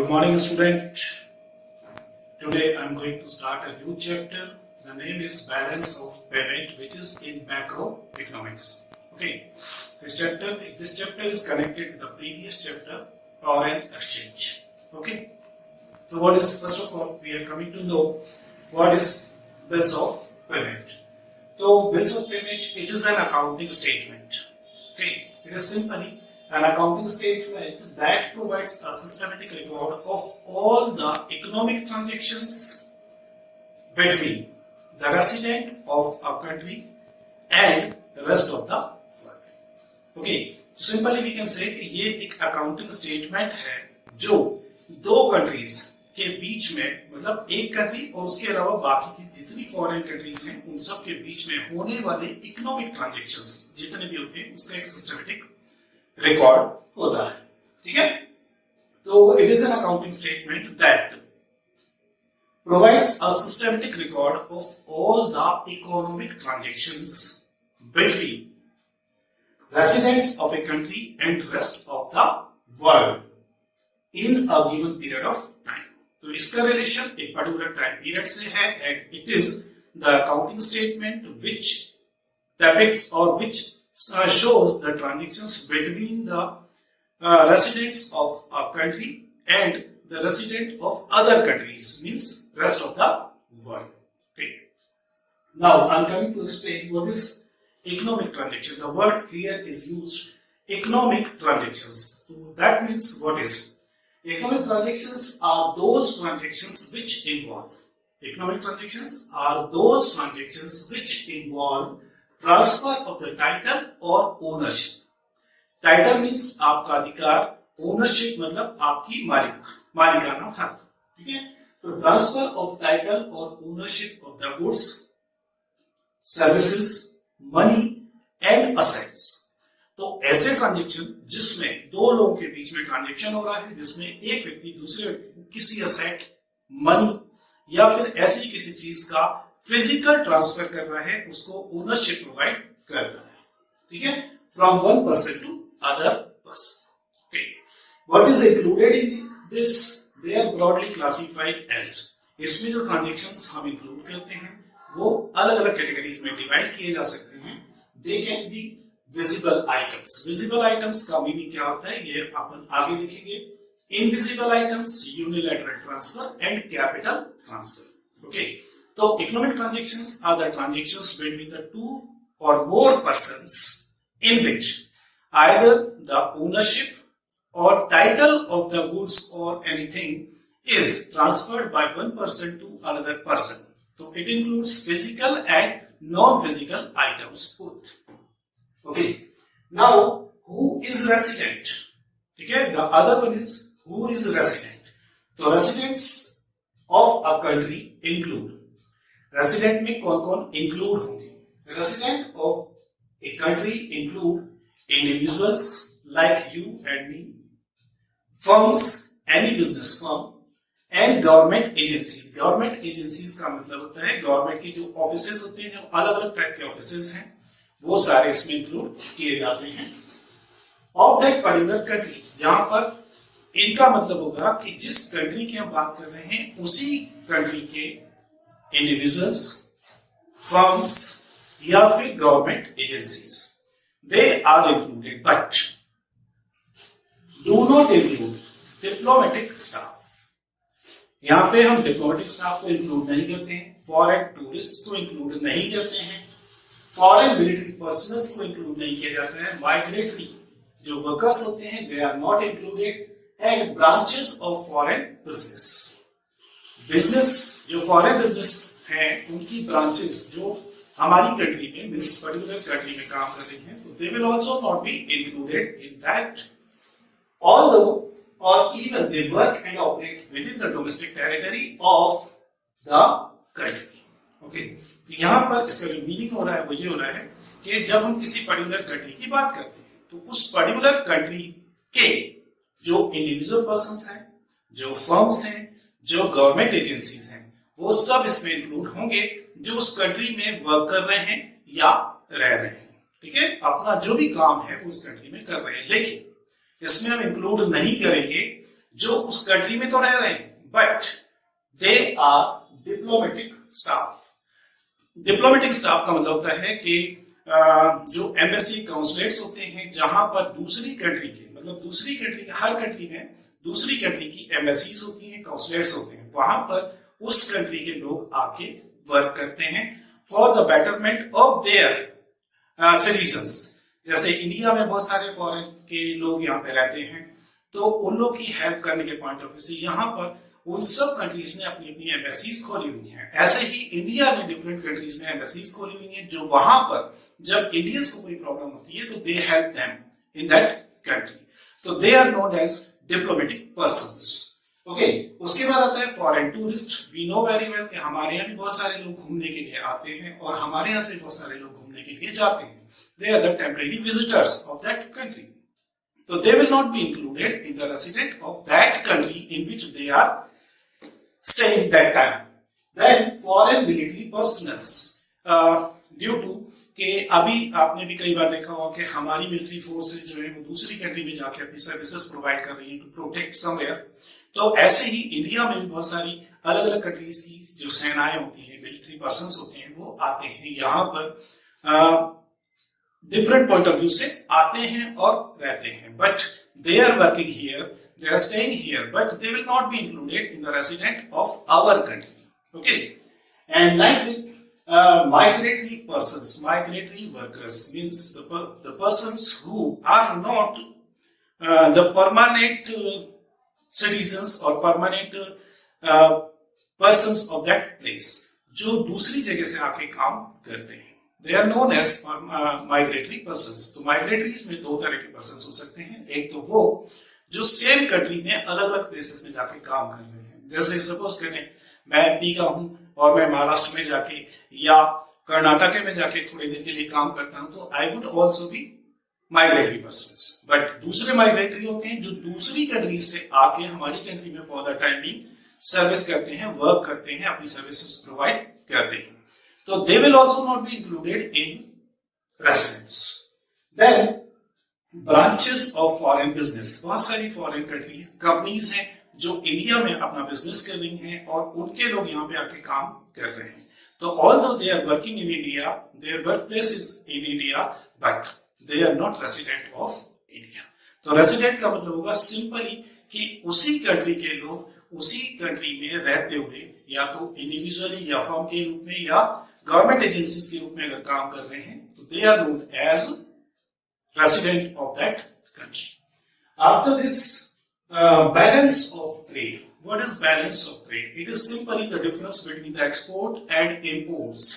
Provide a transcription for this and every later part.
Good morning, student. Today I am going to start a new chapter. The name is Balance of Payment, which is in macroeconomics. Okay, this chapter is connected to the previous chapter, foreign exchange. Okay, so what is, first of all, we are coming to know what is bills of payment. So bills of payment, it is an accounting statement. Okay, it is simply an accounting statement that provides a systematic record of all the economic transactions between the resident of a country and the rest of the world. Okay, simply we can say कि ये एक accounting statement है जो दो countries के बीच में, मतलब एक कंट्री और उसके अलावा बाकी की जितनी फॉरेन कंट्रीज हैं उन सब के बीच में होने वाले इकोनॉमिक ट्रांजेक्शंस जितने भी होते हैं उसका एक सिस्टमेटिक रिकॉर्ड होता है. ठीक है, तो it is an accounting statement that provides a systematic record of all the economic transactions between residents of a country and rest of the world in a given period of time. तो इसका relation एक particular time period से है and it is the accounting statement which depicts or which shows the transactions between the residents of a country and the resident of other countries, means rest of the world. Okay. Now I'm coming to explain what is economic transaction. The word here is used, economic transactions. So that means what is economic transactions are those transactions which involve. Economic transactions are those transactions which involve transfer of the title or ownership. Title means आपका अधिकार, ownership मतलब आपकी मालिकाना हक. ठीक है, तो transfer of title और ownership of the goods, services, money and assets. तो ऐसे ट्रांजेक्शन जिसमें दो लोगों के बीच में ट्रांजेक्शन हो रहा है, जिसमें एक व्यक्ति दूसरे व्यक्ति को किसी असेट, मनी या फिर ऐसी किसी चीज का फिजिकल ट्रांसफर कर रहा है, उसको ओनरशिप प्रोवाइड कर रहा है. ठीक है, from one person to other person. Okay, what is included in this? They are broadly classified as. इसमें जो ट्रांजेक्शंस हम इंक्लूड करते हैं वो अलग अलग कैटेगरीज में डिवाइड किए जा सकते हैं. They can be visible items. Visible items का मीनिंग क्या होता है ये अपन आगे देखेंगे. Invisible items, unilateral transfer and capital transfer. Okay. तो economic transactions are the transactions between the two or more persons in which either the ownership or title of the goods or anything is transferred by one person to another person. So it includes physical and non-physical items both. Okay. Now, who is resident? Okay. The other one is who is resident. So residents of a country include. Resident में कौन-कौन include होंगे? Resident of a country include individuals like you and me, firms, any business firm, and government agencies. Government agencies का मतलब होता है government की जो offices होते हैं, जो अलग अलग टाइप के ऑफिसेज हैं, वो सारे इसमें इंक्लूड किए जाते हैं. ऑफ दैट पर्टिकुलर कंट्री, जहां पर इनका मतलब होगा कि जिस कंट्री की हम बात कर रहे हैं उसी कंट्री के इंडिविजुअल्स, फर्म्स या फिर government agencies, they are included but do not include diplomatic staff. यहां पे हम डिप्लोमेटिक स्टाफ को इंक्लूड नहीं करते हैं, फॉरेन टूरिस्ट को इंक्लूड नहीं करते हैं, फॉरेन मिलिट्री पर्सनल्स को इंक्लूड नहीं किया जाता है, माइग्रेटरी जो वर्कर्स होते हैं they are not included, and branches of foreign business. Business जो फॉरेन बिजनेस है उनकी ब्रांचेस जो हमारी कंट्री में, मीन्स पर्टिकुलर कंट्री में काम कर रही हैं, तो they will also not be included in that, although or even they work and operate within the domestic territory of the country. Okay, यहाँ पर इसका जो मीनिंग हो रहा है वो ये हो रहा है कि जब हम किसी पर्टिकुलर कंट्री की बात करते हैं तो उस पर्टिकुलर कंट्री के जो इंडिविजुअल पर्सन्स हैं, जो फर्म्स हैं, जो गवर्नमेंट एजेंसीज हैं, वो सब इसमें इंक्लूड होंगे जो उस कंट्री में वर्क कर रहे हैं या रह रहे हैं. ठीक है, अपना जो भी काम है वो उस कंट्री में कर रहे हैं. लेकिन इसमें हम इंक्लूड नहीं करेंगे जो उस कंट्री में तो रह रहे हैं, but they are diplomatic staff. Diplomatic staff का मतलब होता है कि जो एम्बेसी काउंसलेट्स होते हैं, जहां पर दूसरी कंट्री के, मतलब दूसरी कंट्री, हर कंट्री में दूसरी कंट्री की एम्बेसीज होती हैं, काउंसलेट्स होते हैं, वहां पर उस कंट्री के लोग आके वर्क करते हैं for the betterment of their citizens. जैसे इंडिया में बहुत सारे फॉरेन के लोग यहाँ पे रहते हैं, तो उन लोग की हेल्प करने के पॉइंट ऑफ व्यू से यहाँ पर उन सब कंट्रीज ने अपनी अपनी एम्बेसीज खोली हुई हैं। ऐसे ही इंडिया ने डिफरेंट कंट्रीज में एम्बेसीज खोली हुई हैं, जो वहां पर जब इंडियंस को कोई प्रॉब्लम होती है तो they help them in that country, तो they are known as diplomatic persons. Okay, उसके बाद आता है foreign tourist. We know very well कि हमारे यहाँ भी बहुत सारे लोग घूमने के लिए आते हैं और हमारे यहाँ से बहुत सारे लोग घूमने के लिए जाते हैं। They are the temporary visitors of that country, so they will not be included in the resident of that country in which they are staying that time. Then foreign military personals, due to कि अभी आपने भी कई बार देखा होगा कि हमारी military forces जो है वो दूसरी कंट्री में जाके अपनी सर्विसेज प्रोवाइड कर रही हैं टू प्रोटेक्ट समवेयर। तो ऐसे ही इंडिया में भी बहुत सारी अलग अलग कंट्रीज की जो सेनाएं होती हैं, मिलिट्री पर्सन्स होते हैं, वो आते हैं यहाँ पर डिफरेंट पॉइंट ऑफ व्यू से आते हैं और रहते हैं, but they are working here, they are staying here, but they will not be included in the resident of our country. Okay, and like migratory persons, migratory workers means the persons who are not the permanent citizens or permanent persons of that place, जो दूसरी जगह से आके काम करते हैं। They are known as migratory persons। तो migratories में दो तरह के persons हो सकते हैं। एक तो वो जो सेम कंट्री में अलग अलग प्लेसेस में जाके काम कर रहे हैं। जैसे सपोज करें मैं एमपी का हूं और मैं महाराष्ट्र में जाके या कर्नाटक में जाके थोड़ी देर के लिए काम करता हूं, तो I would also be migratory persons. But दूसरे माइग्रेटरी होते हैं जो दूसरी कंट्री से आके हमारी कंट्री में फॉर द टाइम भी सर्विस करते हैं, वर्क करते हैं, अपनी सर्विसेज प्रोवाइड करते हैं, तो they will also not be included in residence. Then branches of foreign business. बहुत सारी फॉरेन कंपनीज हैं जो इंडिया में अपना बिजनेस कर रही हैं और उनके लोग यहाँ पे आके काम कर रहे हैं। तो although they are working in India, their workplace is in India, but they are not resident of India. तो रेसिडेंट का मतलब होगा सिंपली कि उसी कंट्री के लोग उसी कंट्री में रहते हुए या तो इंडिविजुअली या फर्म के रूप में या गवर्नमेंट एजेंसीज के रूप में अगर काम कर रहे हैं, तो they are known as resident of that country. After this, balance of trade. What is balance of trade? It is simply the difference between the export and imports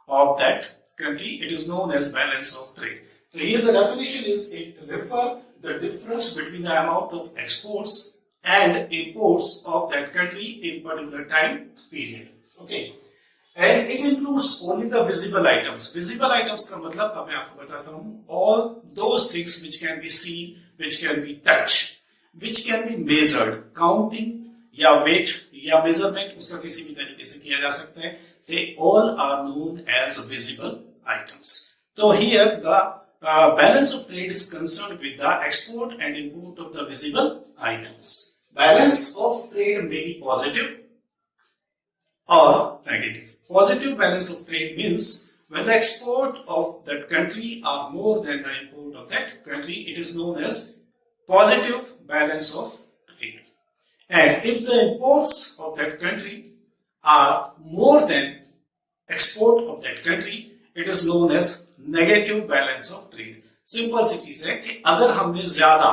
of that country. It is known as balance of trade. So here the definition is it refers the difference between the amount of exports and imports of that country in particular time period. Okay. And it includes only the visible items. Visible items का मतलब अब मैं आपको बताता हूँ, all those things which can be seen, which can be touched, which can be measured, counting या weight या measurement उसका किसी भी तरीके से किया जा सकता है, they all are known as visible items. So here the balance of trade is concerned with the export and import of the visible items. Balance of trade may be positive or negative. Positive balance of trade means when the export of that country are more than the import of that country, it is known as positive balance of trade. And if the imports of that country are more than export of that country, it is known as negative balance of trade. Simple सी चीज है कि अगर हमने ज्यादा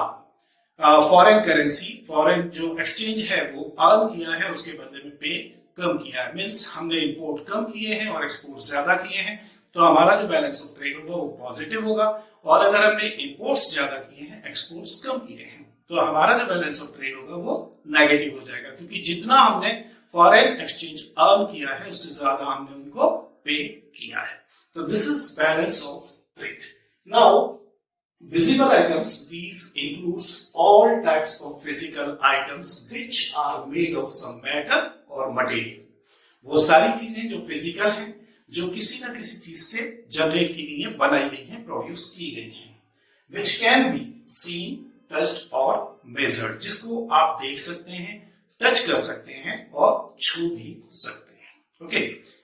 foreign currency, foreign जो exchange है वो अर्न किया है, उसके बदले में पे कम किया है, मीन्स हमने इंपोर्ट कम किए हैं और एक्सपोर्ट ज्यादा किए हैं, तो हमारा जो बैलेंस ऑफ ट्रेड होगा वो पॉजिटिव होगा। और अगर हमने इंपोर्ट्स ज्यादा किए हैं, एक्सपोर्ट्स कम किए हैं, तो हमारा जो बैलेंस ऑफ ट्रेड होगा वो नेगेटिव हो जाएगा, क्योंकि जितना हमने फॉरेन एक्सचेंज अर्न किया है उससे ज्यादा हमने उनको पे किया है। तो this is balance of trade. Now visible items, these includes all types of physical items which are made of some matter or material. वो सारी चीजें जो फिजिकल हैं, जो किसी ना किसी चीज से जनरेट की गई हैं, बनाई गई हैं, प्रोड्यूस की गई हैं, which can be seen, touched or measured, जिसको आप देख सकते हैं, टच कर सकते हैं और छू भी सकते हैं। ओके,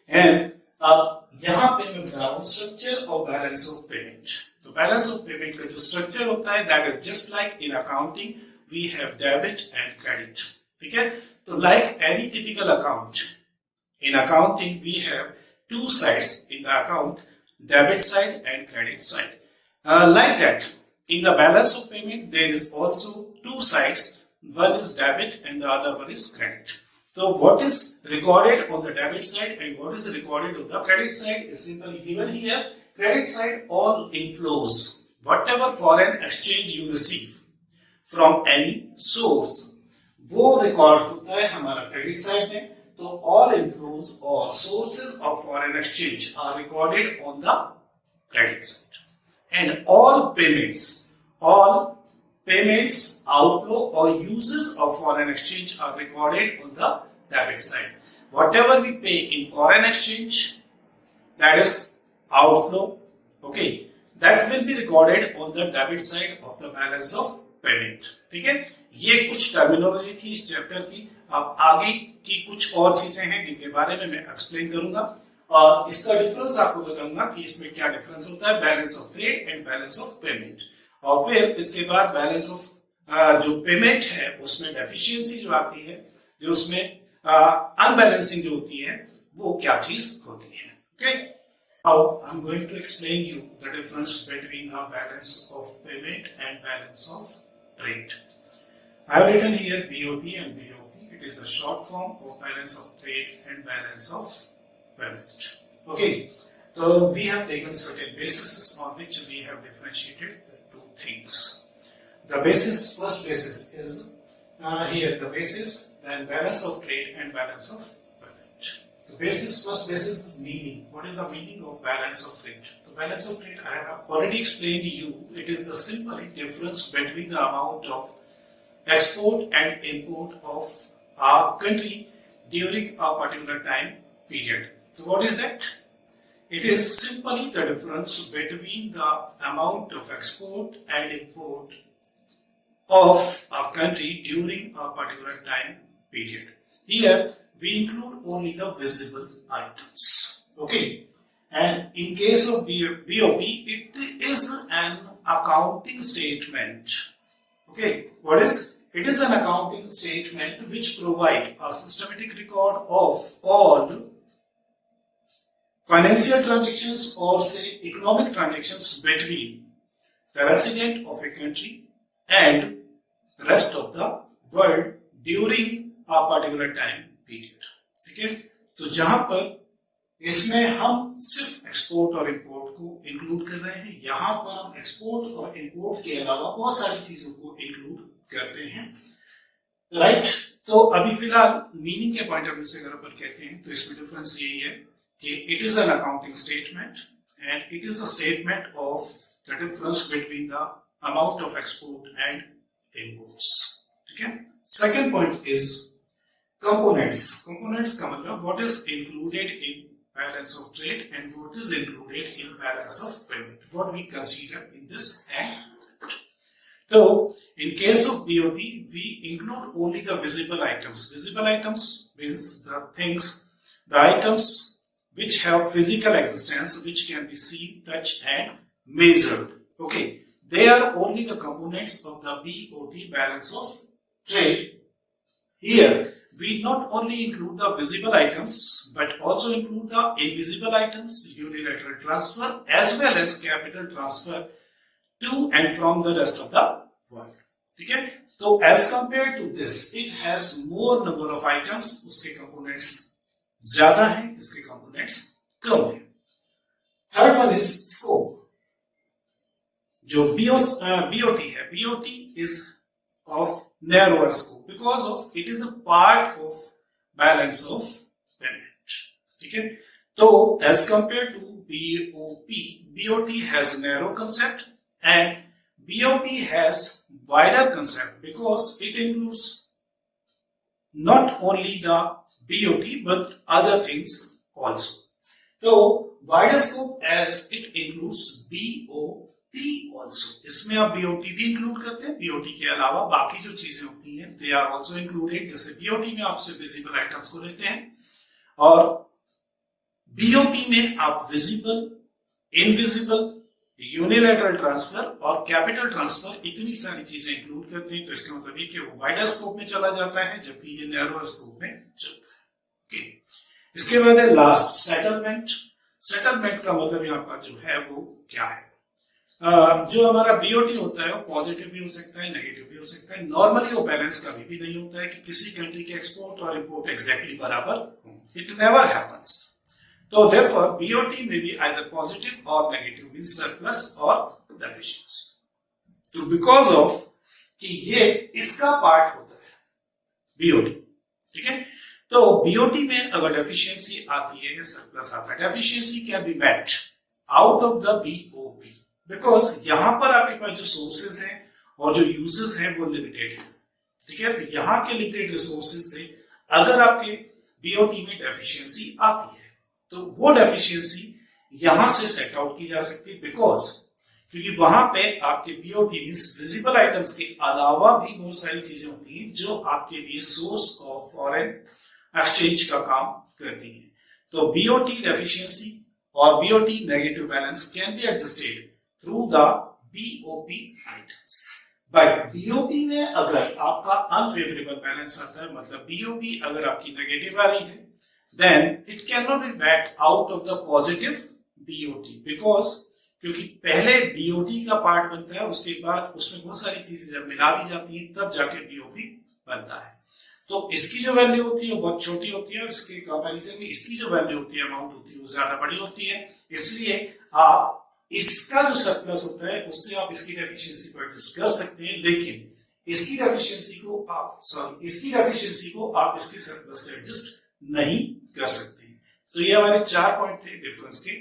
एंड अब यहाँ पे मैं बता रहा हूँ स्ट्रक्चर और बैलेंस ऑफ पेमेंट। तो बैलेंस ऑफ पेमेंट का जो स्ट्रक्चर होता है that is just like in accounting we have debit and credit. ठीक है, तो like any typical account in accounting we have two sides in the account, debit side and credit side. Like that, in the balance of payment, there is also two sides. One is debit and the other one is credit. So what is recorded on the debit side and what is recorded on the credit side is simply given here. Credit side, all inflows, whatever foreign exchange you receive from any source, वो record होता है हमारा credit side में। So all inflows or sources of foreign exchange are recorded on the credit side, and all payments, outflow or uses of foreign exchange are recorded on the debit side. Whatever we pay in foreign exchange, that is outflow, okay, that will be recorded on the debit side of the balance of payment. ठीक है, ये कुछ terminology थी इस chapter की। अब आगे की कुछ और चीजें हैं जिनके बारे में मैं एक्सप्लेन करूंगा और इसका डिफरेंस आपको बताऊंगा कि इसमें क्या डिफरेंस होता है balance of trade and balance of payment. और फिर इसके बाद बैलेंस ऑफ जो पेमेंट है उसमें डेफिशिएंसी जो आती है, जो उसमें अनबैलेंसिंग जो होती है, वो क्या चीज होती है। Okay, now I'm going to explain you the difference between the balance of payment and balance of trade. I have written here BOT and BOP. It is the short form of balance of trade and balance of payment. Okay, so we have taken certain bases on which we have differentiated the two things. The basis, first basis is here the basis, then balance of trade and balance of payment. The basis, first basis is meaning. What is the meaning of balance of trade? The balance of trade I have already explained to you. It is the simple difference between the amount of export and import of our country during a particular time period. So what is that? It is simply the difference between the amount of export and import of a country during a particular time period. Here we include only the visible items. Okay, and in case of BOP, it is an accounting statement. Okay, what is? It is an accounting statement which provide a systematic record of all financial transactions or say economic transactions between the resident of a country and the rest of the world during a particular time period. ठीक है, तो जहां पर इसमें हम सिर्फ export और import को इंक्लूड कर रहे हैं, यहां पर हम एक्सपोर्ट और इंपोर्ट के अलावा बहुत सारी चीजों को इंक्लूड करते हैं। राइट, तो अभी फिलहाल मीनिंग के पॉइंट ऑफ व्यू से अगर अपन कहते हैं तो इसमें डिफरेंस यही है कि it is an accounting statement and it is a statement of the difference between the amount of export and imports. ठीक है, second point is components. Components का मतलब what is included in balance of trade and what is included in balance of payment, what we consider in this and so in case of BOP we include only the visible items. Visible items means the things, the items which have physical existence, which can be seen, touched and measured. Okay, they are only the components of the BOT, balance of trade. Here we not only include the visible items but also include the invisible items, unilateral transfer as well as capital transfer to and from the rest of the world. ठीक है, तो as compared to this it has more number of items, उसके components ज्यादा हैं, इसके components कम हैं। Third one is scope. जो BOT है, BOT is of narrower scope because of it is a part of balance of payment. ठीक है, तो as compared to BOT has narrow concept and BOP has wider concept because it includes not only the BOT but other things also. So wider scope as it includes BOT also, इसमें आप BOT भी include करते हैं, BOT के अलावा बाकी जो चीजें होती हैं दे आर ऑल्सो इंक्लूडेड। जैसे बीओटी में आपसे विजिबल आइटम्स को लेते हैं और बीओपी में आप विजिबल, इनविजिबल, यूनिलैटरल ट्रांसफर और कैपिटल ट्रांसफर इतनी सारी चीजें इंक्लूड करते हैं। तो इसका मतलब ये कि वो वाइडर स्कोप में चला जाता है जबकि ये नैरोअर स्कोप में चलता है। ओके, इसके बाद है लास्ट सेटलमेंट। सेटलमेंट का मतलब यहाँ पर जो है वो क्या है? जो हमारा बीओटी होता है वो पॉजिटिव भी हो सकता है, नेगेटिव भी हो सकता है। नॉर्मली वो बैलेंस कभी भी नहीं होता है कि किसी कंट्री के एक्सपोर्ट और इंपोर्ट एग्जैक्टली बराबर हो। It never happens. तो therefore BOT may be either positive or negative, means surplus or deficiency. तो because of कि ये इसका पार्ट होता है BOT, ठीक है? तो BOT में अगर डेफिशिएंसी आती है या सरप्लस आता है, deficiency can be met out of the BOP, because यहां पर आपके पास जो सोर्सेज हैं और जो यूजेस हैं वो लिमिटेड है, ठीक है? तो यहां के लिमिटेड रिसोर्सेज से अगर आपके BOT में डेफिशिएंसी आती है तो वो डेफिशिएंसी यहां से सेट आउट की जा सकती है, बिकॉज क्योंकि वहां पे आपके बीओटी मींस विजिबल आइटम्स के अलावा भी बहुत सारी चीजें होती हैं जो आपके लिए सोर्स ऑफ फॉरेन एक्सचेंज का काम करती हैं। तो बीओटी डेफिशिएंसी और BOT negative balance can be adjusted through the BOP items. But BOP में अगर आपका अनफेवरेबल बैलेंस आता है, मतलब बीओपी अगर आपकी नेगेटिव आ रही है, then it cannot be back out of the positive BOT, because क्योंकि पहले BOT का पार्ट बनता है, उसके बाद उसमें बहुत सारी चीजें जब मिला दी जाती हैं तब जाके BOP बनता है। तो इसकी जो वैल्यू होती है वो बहुत छोटी होती है, इसके कंपैरिजन में इसकी जो वैल्यू होती है, अमाउंट होती है, वो ज्यादा बड़ी होती है। इसलिए आप इसका जो सरप्लस होता है उससे आप इसकी डेफिशिएंसी को एडजस्ट कर सकते हैं, लेकिन इसकी डेफिशिएंसी को आप इसके सरप्लस से एडजस्ट नहीं कर सकते हैं। तो ये हमारे 4 पॉइंट थे डिफरेंस के,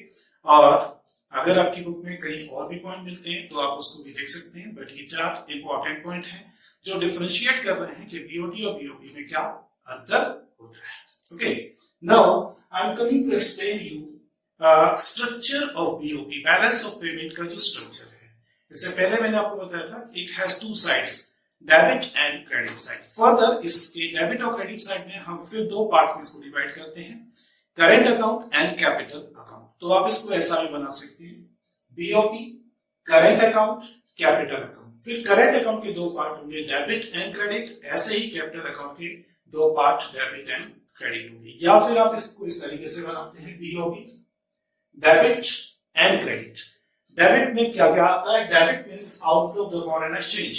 और अगर आपकी बुक में कहीं और भी पॉइंट मिलते हैं तो आप उसको भी देख सकते हैं, बट ये 4 इंपॉर्टेंट पॉइंट हैं जो डिफरेंशिएट कर रहे हैं कि बीओटी और बीओपी में क्या अंतर होता है। Okay, now I am coming to explain you structure of BOP, balance of payment का जो स्ट्रक्चर है। इससे पहले मैंने आपको बताया था it has 2 sides, debit and credit side. Further इसके डेबिट और क्रेडिट साइड में हम फिर 2 पार्ट में इसको डिवाइड करते हैं, current account and capital account. तो आप इसको ऐसा भी बना सकते हैं, BOP, current account, capital account. फिर करेंट अकाउंट के 2 पार्ट होंगे, डेबिट एंड क्रेडिट। ऐसे ही कैपिटल अकाउंट के 2 पार्ट, डेबिट एंड क्रेडिट होंगे। या फिर आप इसको इस तरीके से बनाते हैं, BOP, debit and credit. Debit में क्या क्या आता है? Debit means outflow of the foreign exchange,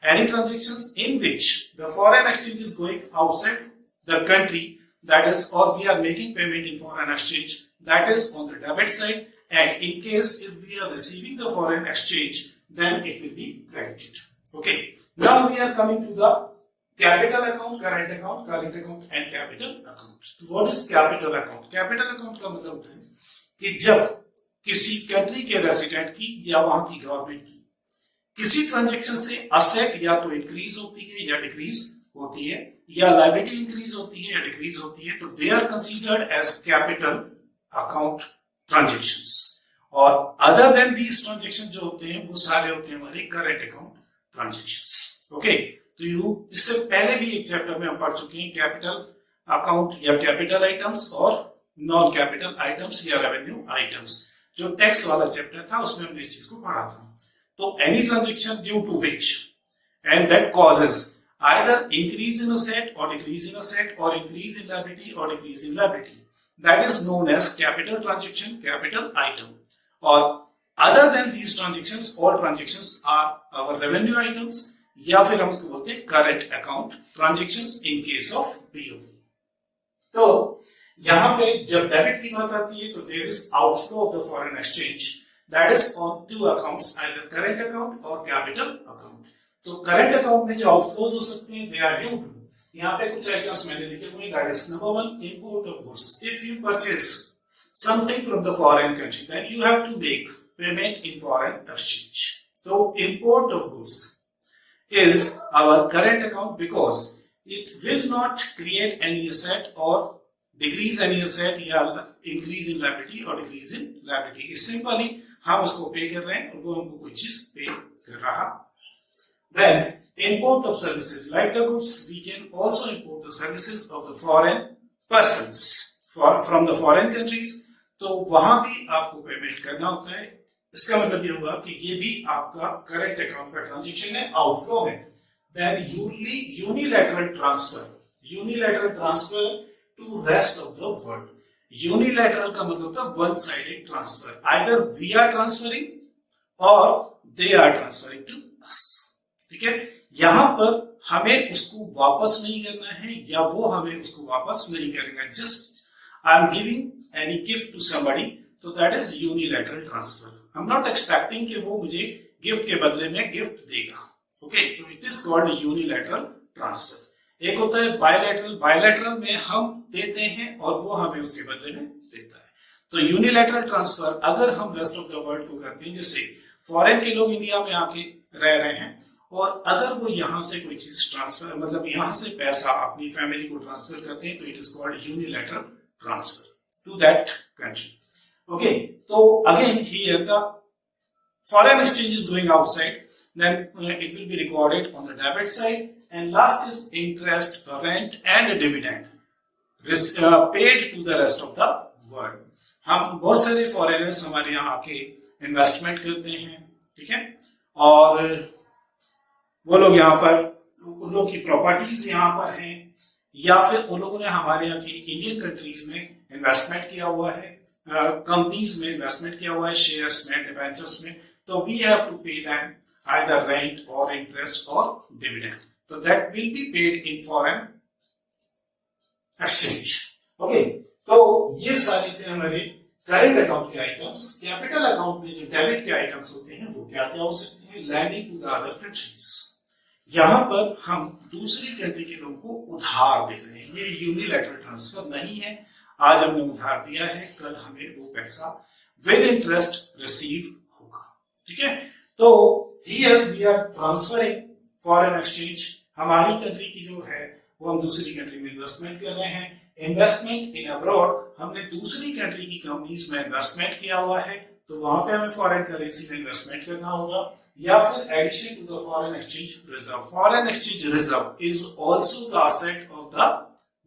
any transactions in which the foreign exchange is going outside the country, that is, or we are making payment in foreign exchange, that is on the debit side, and in case if we are receiving the foreign exchange, then it will be credited. Okay, now we are coming to the capital account, current account and capital account. So what is capital account? Capital account का मतलब होता है कि जब किसी country के resident की या वहां की गवर्नमेंट की किसी ट्रांजैक्शन से असेट या तो इंक्रीज होती है या डिक्रीज होती है, या लायबिलिटी इंक्रीज होती है या डिक्रीज होती है, तो they are considered as capital account transactions. और अदर देन दीज ट्रांजैक्शन जो होते हैं वो सारे होते हैं हमारे करंट अकाउंट ट्रांजैक्शंस। ओके, तो इससे पहले भी एक चैप्टर में हम पढ़ चुके हैं कैपिटल अकाउंट या कैपिटल आइटम्स और नॉन कैपिटल आइटम्स या रेवेन्यू आइटम्स। जो टैक्स वाला चैप्टर था उसमें हमने इस चीज को पढ़ा था। तो any transaction due to which and that causes either increase in asset or decrease in asset or increase in liability or decrease in liability, that is known as capital transaction, capital item. Or other than these transactions, all transactions are our revenue items, या फिर हम उसको बोलते हैं current account transactions in case of BOP. तो यहाँ पे जब डेबिट की बात आती है तो there is outflow of the foreign exchange, that is on 2 accounts, either current account or capital account. तो current account में जो outflows हो सकते हैं they are due to, यहाँ पे कुछ आइटम्स मैंने लिखे हुए, that is number 1, import of goods. If you purchase something from the foreign country, then you have to make payment in foreign exchange. So import of goods is our current account because it will not create any asset or decrease any asset या increase in liability or decrease in liability. It's simply हम उसको पे कर रहे हैं और वो हमको कोई चीज पे कर रहा। Then import of services like the goods, we can also import the services of the foreign persons from the foreign countries। तो वहां भी आपको पेमेंट करना होता है। इसका मतलब ये हुआ कि ये भी आपका करेंट अकाउंट का ट्रांजेक्शन है, आउटफ्लो है। Then unilateral transfer to rest of the world। Unilateral का मतलब था one sided transfer, either we are transferring और they are transferring to us. ठीक है, यहां पर हमें उसको वापस नहीं करना है या वो हमें उसको वापस नहीं करेगा। Just I am giving any gift to somebody, तो that is unilateral transfer. I am not expecting कि वो मुझे गिफ्ट के बदले में गिफ्ट देगा। ओके, तो it is called unilateral transfer. एक होता है बायलैटरल, बायलैटरल में हम देते हैं और वो हमें उसके बदले में देता है। तो यूनिलैटरल ट्रांसफर अगर हम रेस्ट ऑफ द वर्ल्ड को करते हैं, जैसे फॉरेन के लोग इंडिया में आके रह रहे हैं और अगर वो यहां से कोई चीज ट्रांसफर, मतलब यहां से पैसा अपनी फैमिली को ट्रांसफर करते हैं, तो it is called unilateral transfer to that country. Okay, तो again here the foreign exchange is going outside, then it will be recorded on the debit side, and last is interest, rent and dividend paid to the rest of the world। हम बहुत सारे foreigners हमारे यहाँ आके investment करते हैं, ठीक है, और वो लोग यहाँ पर, उन लोग की प्रॉपर्टीज यहाँ पर हैं या फिर उन लोगों ने हमारे यहाँ की इंडियन कंट्रीज में इन्वेस्टमेंट किया हुआ है, कंपनीज में इन्वेस्टमेंट किया हुआ है, शेयर्स में, डिबेंचर्स में। तो we have to pay them either rent और इंटरेस्ट और डिविडेंड, तो that will be paid in foreign exchange. Okay, तो ये सारे थे हमारे करेंट अकाउंट के आइटम्स। कैपिटल अकाउंट में जो डेबिट के आइटम्स होते हैं वो क्या क्या हो सकते हैं? Lending to the other countries, यहां पर हम दूसरी कंट्री के लोगों को उधार दे रहे हैं। ये यूनिलैटरल ट्रांसफर नहीं है, आज हमने उधार दिया है, कल हमें वो पैसा विद इंटरेस्ट रिसीव होगा। ठीक है, तो here we are transferring foreign exchange, हमारी कंट्री की जो है वो हम दूसरी कंट्री में इन्वेस्टमेंट कर रहे हैं। इन्वेस्टमेंट इन अब्रॉड, हमने दूसरी कंट्री की कंपनीज में इन्वेस्टमेंट किया हुआ है, तो वहां पे हमें फॉरेन करेंसी में इन्वेस्टमेंट करना होगा, या फिर addition to the foreign exchange reserve. Foreign exchange reserve is also the asset of the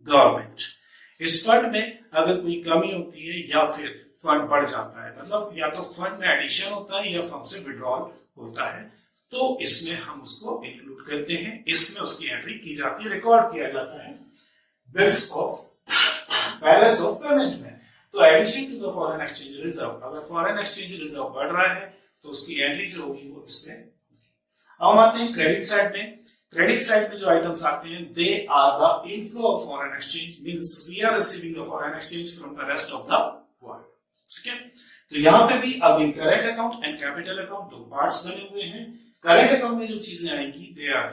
government. इस फंड में अगर कोई कमी होती है या फिर फंड बढ़ जाता है, मतलब या तो फंड में एडिशन होता है या फंड से विड्रॉल होता है, तो इसमें हम उसको इंक्लूड करते हैं, इसमें उसकी एंट्री की जाती है, रिकॉर्ड किया जाता है bills of balance of payment में। तो addition to the foreign exchange reserve, अगर फॉरेन एक्सचेंज रिजर्व बढ़ रहा है तो उसकी एंट्री जो होगी वो इसमें। अब हम आते हैं क्रेडिट साइड में। क्रेडिट साइड में जो आइटम्स आते हैं, they are the inflow of foreign exchange, means we are receiving the foreign exchange from the rest of the world. ठीक है, तो यहां पे भी again current account and capital account दो पार्ट्स बने हुए हैं। करेंट अकाउंट में जो चीजें आएंगी, दे आर द,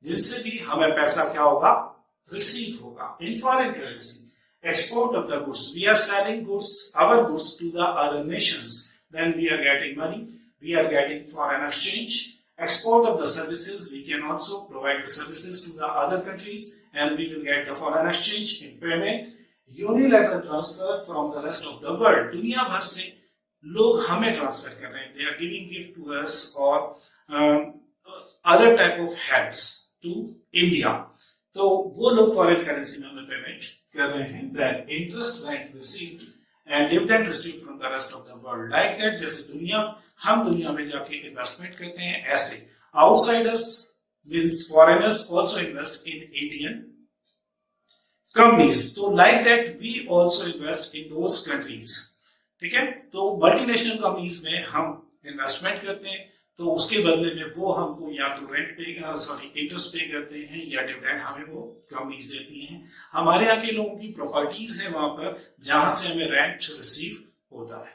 जिनसे भी हमें पैसा क्या होगा? रिसीव होगा in foreign currency. Export of the goods, we are selling goods, our goods to the other nations, then we are getting money, we are getting foreign exchange. Export of the services, we can also provide the services to the other countries and we will get the foreign exchange in payment. Unilateral transfer from the rest of the world, दुनिया भर से लोग हमें transfer कर रहे हैं, they are giving gift to us or other type of helps to India, तो वो लोग फॉरेन करेंसी में हमें पेमेंट कर रहे हैं। Then interest, rent received and dividend received from the rest of the world, like that, जैसे हम दुनिया में जाके इन्वेस्टमेंट करते हैं, ऐसे outsiders means foreigners also invest in Indian companies, तो like that we also invest in those countries. ठीक है, तो मल्टीनेशनल कंपनीज में हम इन्वेस्टमेंट करते हैं, तो उसके बदले में वो हमको या तो रेंट पे इंटरेस्ट पे करते हैं या डिविडेंड हमें वो कंपनीज देती हैं। हमारे यहाँ के लोगों की प्रॉपर्टीज है वहां पर जहां से हमें रेंट रिसीव होता है।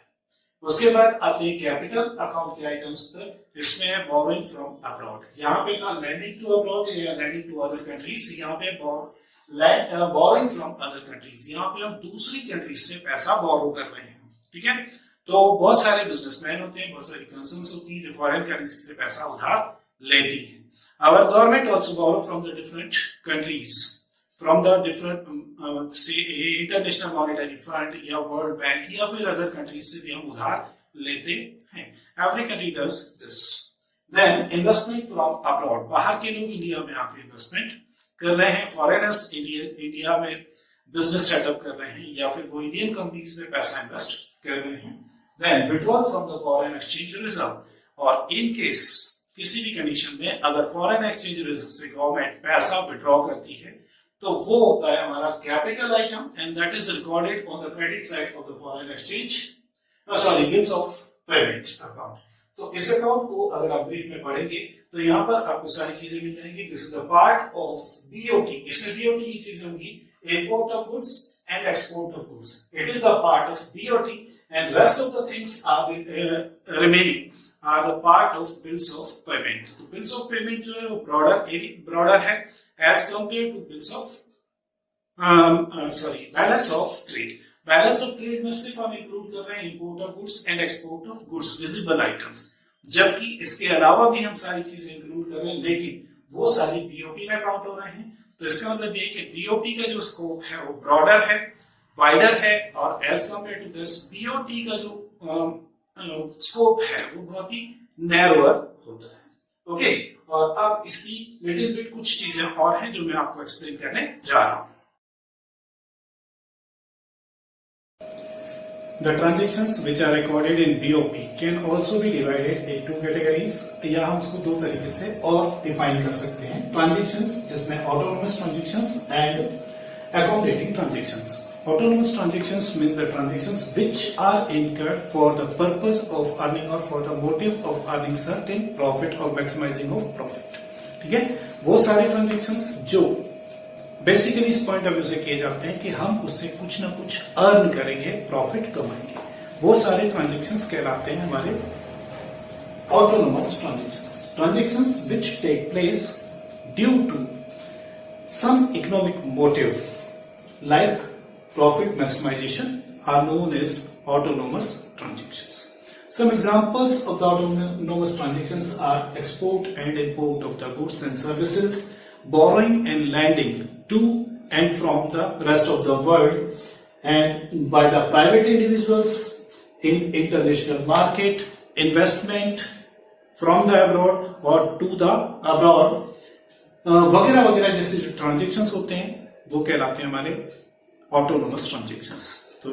उसके बाद आते हैं कैपिटल अकाउंट के आइटम्स पर। इसमें है बोरोइंग फ्रॉम अब्रॉड, यहाँ पे ना लैंडिंग टू अब्रॉड या लैंडिंग टू अदर कंट्रीज, यहाँ पे बोरोइंग फ्रॉम अदर कंट्रीज, यहाँ पे हम दूसरी कंट्रीज से पैसा बोरो कर रहे हैं। ठीक है, तो बहुत सारे बिजनेसमैन होते हैं, बहुत सारी कंसर्न्स होती हैं जो फॉरेन करेंसी से पैसा उधार लेती हैं। Our government also borrow from the different countries, from the different से इंटरनेशनल मॉनेटरी फंड या वर्ल्ड बैंक या फिर अदर कंट्रीज से भी हम उधार लेते हैं. Every country does this. Then investment from abroad, बाहर के लोग इंडिया में आके इन्वेस्टमेंट कर रहे हैं. फॉरेनर्स इंडिया में बिजनेस सेटअप कर रहे हैं या फिर वो इंडियन कंपनीज में पैसा इन्वेस्ट कर रहे हैं. Then withdrawal from the foreign exchange reserve, और इन केस किसी भी कंडीशन में अगर फॉरेन एक्सचेंज रिजर्व से गवर्नमेंट पैसा विड्रॉ करती है तो वो होता है हमारा capital item, and that is recorded on the credit side of the foreign exchange bills of payment account. तो इस अकाउंट को अगर आप ब्रीफ में पढ़ेंगे तो यहाँ पर आपको सारी चीजें मिल जाएंगी. This is a part of BOT. इसमें बीओटी की चीजें होंगी, import of goods and export of goods. It is the part of BOT, and rest of the things are remaining are the part of bills of payment. तो bills of payment जो है वो broader है as compared to bills of balance of trade. Balance of trade में सिर्फ हम include कर रहे हैं import of goods and export of goods, visible items. जबकि इसके अलावा भी हम सारी चीजें इंक्लूड कर रहे हैं, लेकिन वो सारी बीओपी में काउंट हो रहे हैं. तो इसका मतलब ये कि बीओपी का जो स्कोप है वो ब्रॉडर है, वाइडर है, और as compare to this BOT का जो स्कोप है वो बहुत ही नैरोअर होता है. ओके, और अब इसकी लिटिल बिट कुछ चीजें और हैं जो मैं आपको एक्सप्लेन करने जा रहा हूं. The transactions which are recorded in BOP can also be divided into categories, या हम उसको दो तरीके से और डिफाइन कर सकते हैं. ट्रांजेक्शंस जिसमें autonomous transactions and accommodating transactions. Autonomous transactions means the transactions which are incurred for the purpose of earning or for the motive of earning certain profit or maximizing of profit. ठीक है, वो सारे transactions जो basically इस point of view से किए जाते हैं कि हम उससे कुछ ना कुछ अर्न करेंगे, प्रॉफिट कमाएंगे, वो सारे ट्रांजेक्शंस कहलाते हैं हमारे autonomous transactions. Transactions which take place due to some economic motive like profit maximization are known as autonomous transactions. Some examples of the autonomous transactions are export and import of the goods and services, borrowing and lending to and from the rest of the world and by the private individuals in international market, investment from the abroad or to the abroad, वगैरह वगैरह जैसे जो transactions होते हैं वो कहलाते हैं हमारे ऑटोनोमस ट्रांजेक्शंस. तो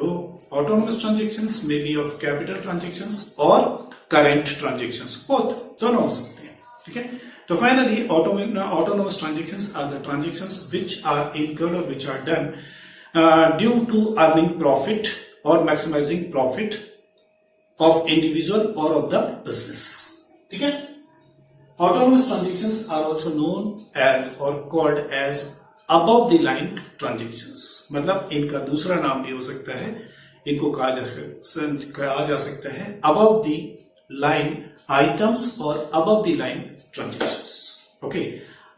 ऑटोनोमस ट्रांजेक्शंस में बी ऑफ कैपिटल ट्रांजेक्शंस और करेंट ट्रांजेक्शंस, बोथ दोनों हो सकते हैं. ठीक है, तो finally autonomous transactions are the transactions which are incurred और which are done due to earning profit और मैक्सिमाइजिंग प्रॉफिट ऑफ इंडिविजुअल और ऑफ द बिजनेस. ठीक है, autonomous transactions are also known as or called as above the line transactions. मतलब इनका दूसरा नाम भी हो सकता है, इनको कहा जा सकता है above the line items और above the line transactions. Okay,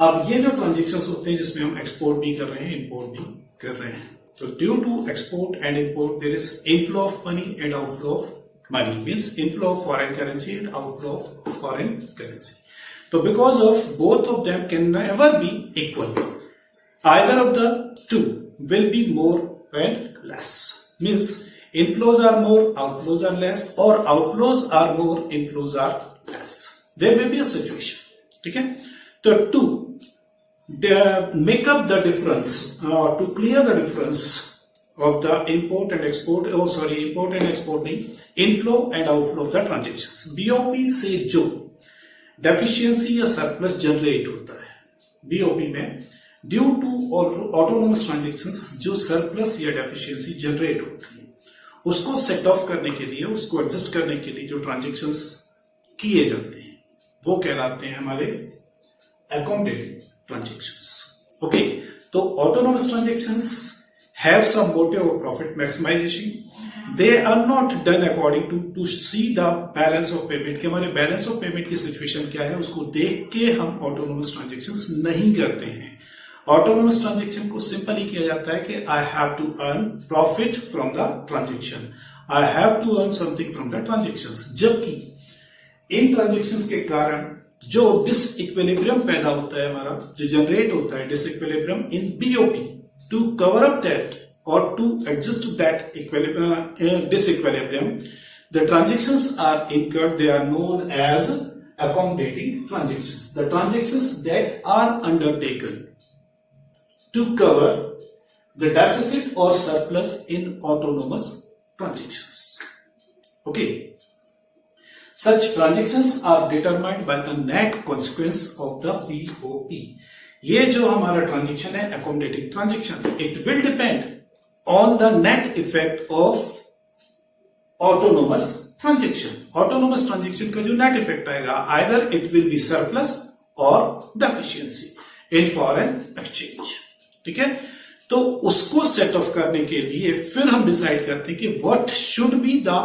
अब ये जो ट्रांजेक्शंस होते हैं जिसमें हम एक्सपोर्ट भी कर रहे हैं, इंपोर्ट भी कर रहे हैं, तो due to export and import there is inflow of money and outflow of money, means inflow of foreign currency and outflow of foreign currency. So because of both of them can never be equal, either of the two will be more and less. Means inflows are more, outflows are less, or outflows are more, inflows are less. There may be a situation. ठीक है, तो to make up the difference or to clear the difference of the import and export, import and export नहीं, inflow and outflow of the transactions. BOP से जो deficiency या surplus generate होता है BOP में ड्यू टू ऑटोनोमस ट्रांजेक्शंस, जो surplus या deficiency generate होती है उसको सेट ऑफ करने के लिए, उसको एडजस्ट करने के लिए जो ट्रांजेक्शंस किए जाते हैं वो कहलाते हैं हमारे अकोमोडेटिंग ट्रांजेक्शंस. ओके, तो autonomous transactions have some motive of profit maximisation. They are not done according to see the balance of payment, कि हमारे बैलेंस ऑफ पेमेंट की सिचुएशन क्या है उसको देख के हम ऑटोनोमस ट्रांजेक्शंस नहीं करते हैं. ऑटोनोमस ट्रांजेक्शन को सिंपल ही किया जाता है कि I have to earn profit from the transaction, I have to earn something from the transactions. जबकि इन ट्रांजेक्शंस के कारण जो डिसइक्विलिब्रियम पैदा होता है, हमारा जो जनरेट होता है disequilibrium in BOP, to cover up that or to adjust that disequilibrium, The transactions are incurred, they are known as accommodating transactions. The transactions that are undertaken to cover the deficit or surplus in autonomous transactions. Okay. Such transactions are determined by the net consequence of the BOP. ये जो हमारा transaction है accommodating transaction, it will depend on the net effect of autonomous transaction. Autonomous transaction का जो net effect आएगा, either it will be surplus or deficiency in foreign exchange. ठीक है, तो उसको सेट ऑफ करने के लिए फिर हम डिसाइड करते हैं कि what should be the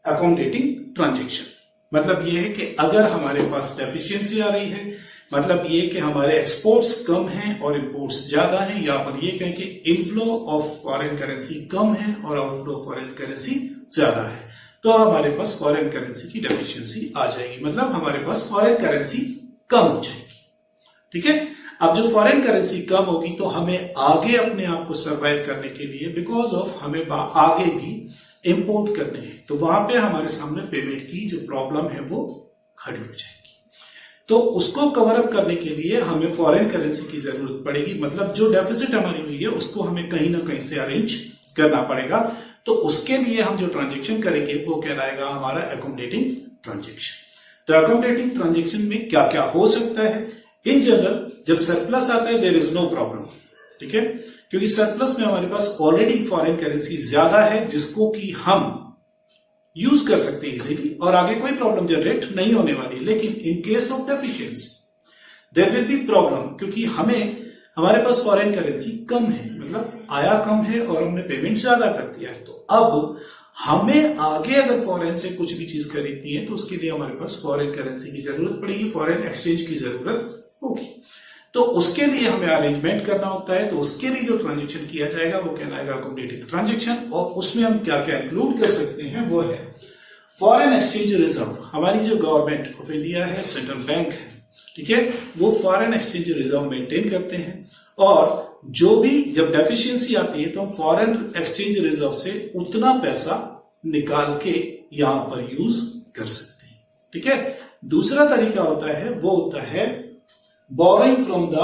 accommodating transaction. मतलब ये है कि अगर हमारे पास डेफिशिएंसी आ रही है, मतलब ये कि हमारे एक्सपोर्ट्स कम हैं और इंपोर्ट्स ज्यादा हैं, या पर ये कहें कि इनफ्लो ऑफ फॉरेन करेंसी कम है और आउटफ्लो ऑफ फॉरेन करेंसी ज्यादा है, तो हमारे पास फॉरेन करेंसी की डेफिशिएंसी आ जाएगी. मतलब हमारे पास फॉरेन करेंसी कम हो जाएगी. ठीक है, अब जो फॉरेन करेंसी कम होगी तो हमें आगे अपने आप को सर्वाइव करने के लिए, बिकॉज ऑफ हमें आगे भी इंपोर्ट करने हैं, तो वहां पे हमारे सामने पेमेंट की जो प्रॉब्लम है वो खड़ी हो जाएगी. तो उसको कवर अप करने के लिए हमें फॉरेन करेंसी की जरूरत पड़ेगी. मतलब जो डेफिसिट हमारी हुई है उसको हमें कहीं ना कहीं से अरेंज करना पड़ेगा. तो उसके लिए हम जो ट्रांजेक्शन करेंगे वो कहलाएगा हमारा अकोमोडेटिंग ट्रांजेक्शन. तो अकोमोडेटिंग ट्रांजेक्शन में क्या क्या हो सकता है? इन जनरल जब सरप्लस आता है देयर इज नो प्रॉब्लम. ठीक है, क्योंकि सरप्लस में हमारे पास ऑलरेडी फॉरेन करेंसी ज्यादा है जिसको कि हम यूज कर सकते हैं इजीली और आगे कोई प्रॉब्लम जनरेट नहीं होने वाली. लेकिन in case of deficiency there will be problem, क्योंकि हमारे पास फॉरेन करेंसी कम है, मतलब आया कम है और हमने पेमेंट ज्यादा कर दिया है. तो अब हमें आगे अगर फॉरेन से कुछ भी चीज खरीदनी है तो उसके लिए हमारे पास फॉरेन करेंसी की जरूरत पड़ेगी, फॉरेन एक्सचेंज की जरूरत होगी. तो उसके लिए हमें अरेंजमेंट करना होता है. तो उसके लिए जो ट्रांजेक्शन किया जाएगा वो कहलाएगा अकोमोडेटिंग ट्रांजेक्शन. और उसमें हम क्या क्या इंक्लूड कर सकते हैं वो है फॉरेन एक्सचेंज रिजर्व. हमारी जो गवर्नमेंट ऑफ इंडिया है, सेंट्रल बैंक है, ठीक है, वो फॉरेन एक्सचेंज रिजर्व मेंटेन करते हैं. और जो भी जब डेफिशिएंसी आती है तो हम फॉरेन एक्सचेंज रिजर्व से उतना पैसा निकाल के यहां पर यूज कर सकते हैं. ठीक है, दूसरा तरीका होता है वो होता है borrowing from the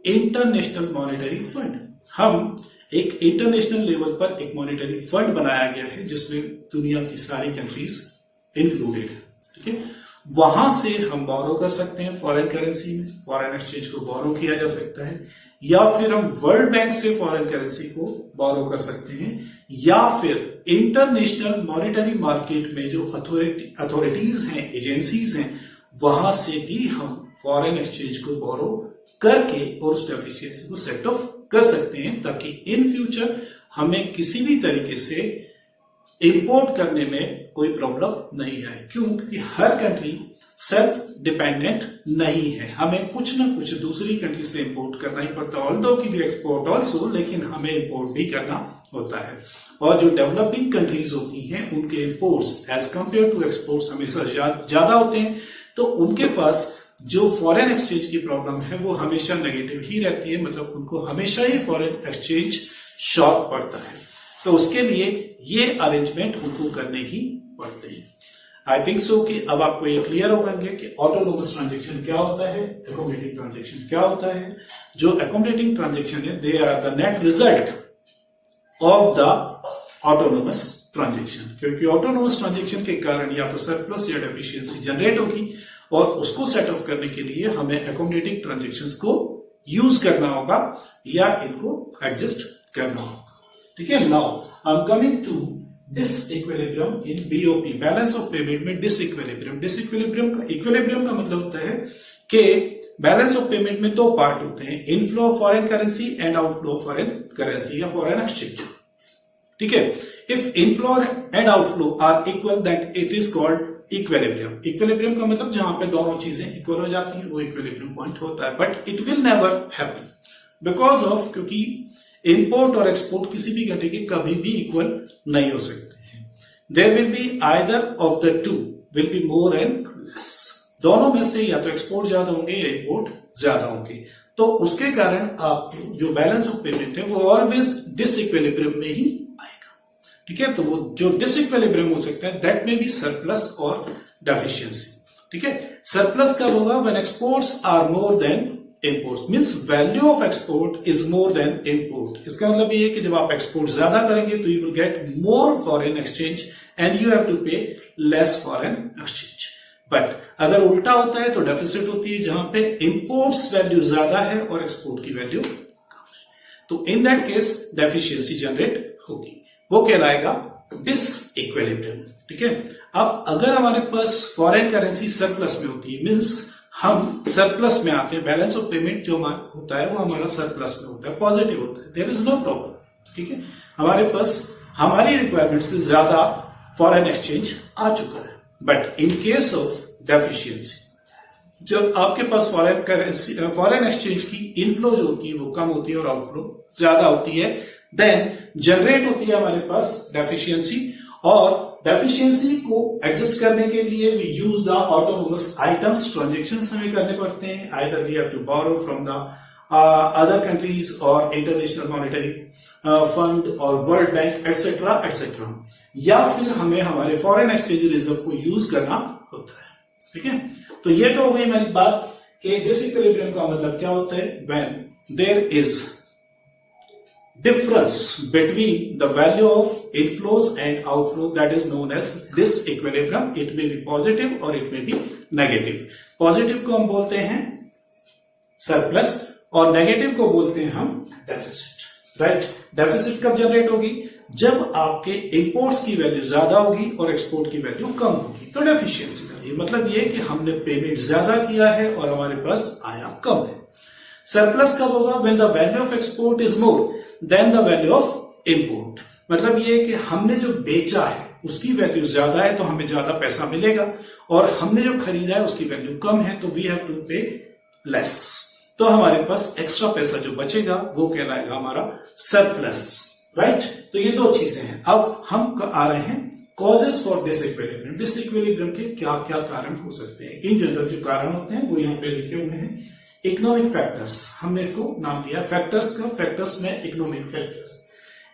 international monetary fund. हम एक इंटरनेशनल लेवल पर एक मॉनेटरी फंड बनाया गया है जिसमें दुनिया की सारी कंट्रीज इंक्लूडेड है. ठीक है, वहां से हम बोरो कर सकते हैं फॉरेन करेंसी में, फॉरेन एक्सचेंज को बोरो किया जा सकता है, या फिर हम वर्ल्ड बैंक से फॉरेन करेंसी को बोरो कर सकते हैं, या फिर इंटरनेशनल मॉनेटरी मार्केट में जो अथॉरिटीज हैं, एजेंसीज हैं, वहां से भी हम फॉरेन एक्सचेंज को बोरो करके और उस डेफिशिएंसी को सेट ऑफ कर सकते हैं, ताकि इन फ्यूचर हमें किसी भी तरीके से इंपोर्ट करने में कोई प्रॉब्लम नहीं आए. क्यों? क्योंकि हर कंट्री सेल्फ डिपेंडेंट नहीं है, हमें कुछ ना कुछ दूसरी कंट्री से इंपोर्ट करना ही पड़ता है. ऑल्दो की भी एक्सपोर्ट ऑल्सो, लेकिन हमें इंपोर्ट भी करना होता है. और जो डेवलपिंग कंट्रीज होती हैं उनके imports as compare to exports हमेशा ज्यादा होते हैं. तो उनके पास जो फॉरेन एक्सचेंज की प्रॉब्लम है वो हमेशा नेगेटिव ही रहती है. मतलब उनको हमेशा ही फॉरेन एक्सचेंज शॉक पड़ता है. तो उसके लिए ये अरेंजमेंट उनको करने ही पड़ते हैं. आई थिंक सो कि अब आपको ये क्लियर होगा कि ऑटोनोमस ट्रांजेक्शन क्या होता है, अकोमोडेटिंग ट्रांजेक्शन क्या होता है. जो अकोमोडेटिंग ट्रांजेक्शन है they are the net result of the autonomous transaction. क्योंकि ऑटोनोमस ट्रांजेक्शन के कारण या तो सरप्लस या डेफिशिएंसी जनरेट होगी और उसको सेट ऑफ करने के लिए हमें अकोमोडेटिंग ट्रांजेक्शंस को यूज करना होगा या इनको एडजस्ट करना होगा. ठीक है, now I am coming to disequilibrium in BOP, balance of payment में डिसइक्विलिब्रियम. इक्विलिब्रियम का मतलब होता है कि बैलेंस ऑफ पेमेंट में दो पार्ट होते हैं, inflow of foreign currency and outflow of foreign currency या फॉरेन एक्सचेंज. ठीक है, if inflow and outflow are equal that it is called equilibrium. Equilibrium का मतलब जहां पे दोनों चीजें इक्वल हो जाती हैं वो इक्विलिब्रियम पॉइंट होता है. But it will never happen because of, क्योंकि इंपोर्ट और एक्सपोर्ट किसी भी कंट्री के कभी भी इक्वल नहीं हो सकते हैं. There will be either of the two will be more and less. दोनों में से या तो एक्सपोर्ट ज्यादा होंगे या इंपोर्ट ज्यादा होंगे. तो उसके कारण आप जो बैलेंस ऑफ पेमेंट है वो ऑलवेज डिसइक्विलिब्रियम में ही आएगा. ठीक है, तो वो जो डिसइक्विलिब्रियम हो सकता है दैट में बी सरप्लस और डेफिशिएंसी। ठीक है, सरप्लस कब होगा? When exports are more than imports, means value of export is more than import. इसका मतलब ये है कि जब आप एक्सपोर्ट ज्यादा करेंगे तो you will get more foreign exchange and you have to pay less foreign exchange. But अगर उल्टा होता है तो डेफिसिट होती है, जहां पे इंपोर्ट्स वैल्यू ज्यादा है और एक्सपोर्ट की वैल्यू कम है, तो in that case deficiency generate होगी, वो कहलाएगा डिसइक्विलिब्रियम। ठीक है, अब अगर हमारे पास फॉरेन करेंसी सरप्लस में होती है, मींस हम सरप्लस में आते हैं, बैलेंस ऑफ पेमेंट जो हमारा होता है वो हमारा सरप्लस में होता है, पॉजिटिव होता है, देयर इज नो प्रॉब्लम। ठीक है, हमारे पास हमारी रिक्वायरमेंट से ज्यादा फॉरेन एक्सचेंज आ चुका है। But in case of deficiency, जब आपके पास फॉरेन करेंसी फॉरेन एक्सचेंज की इनफ्लो जो होती है वो कम होती है और आउटफ्लो ज्यादा होती है, देन जनरेट होती है हमारे पास डेफिशिएंसी। और डेफिशिएंसी को एडजस्ट करने के लिए we use the autonomous items, transactions हमें करने पड़ते हैं, either we have to borrow from the other countries और इंटरनेशनल मॉनेटरी फंड और वर्ल्ड बैंक एटसेट्रा एटसेट्रा, या फिर हमें हमारे फॉरेन एक्सचेंज रिजर्व को यूज करना होता है। ठीक है, तो ये तो हो गई हमारी बात कि डिसइक्विलिब्रियम का मतलब क्या होता है, when there is difference between the value of inflows and outflow, that is known as disequilibrium. It may be positive or it may be negative. Positive को हम बोलते हैं सरप्लस और नेगेटिव को बोलते हैं हम डेफिसिट। राइट, डेफिसिट कब जनरेट होगी? जब आपके इंपोर्ट्स की वैल्यू ज्यादा होगी और एक्सपोर्ट की वैल्यू कम होगी, तो डेफिशिएंसी का ये मतलब ये कि हमने पेमेंट ज्यादा किया है और हमारे पास आया कम है। सरप्लस कब होगा? When the value of export is more then the value of import. मतलब ये कि हमने जो बेचा है उसकी वैल्यू ज्यादा है तो हमें ज्यादा पैसा मिलेगा, और हमने जो खरीदा है उसकी वैल्यू कम है तो we have to pay less, तो हमारे पास एक्स्ट्रा पैसा जो बचेगा वो कहलाएगा हमारा सरप्लस। राइट, तो ये दो चीजें हैं। अब हम आ रहे हैं कॉजेस फॉर डिसइक्विलिब्रियम। डिसइक्विलिब्रियम के क्या क्या कारण हो सकते हैं? इन जनरल जो कारण होते हैं वो यहाँ पे लिखे हुए हैं। इकोनॉमिक फैक्टर्स, हमने इसको नाम दिया फैक्टर्स का, फैक्टर्स में इकोनॉमिक फैक्टर्स।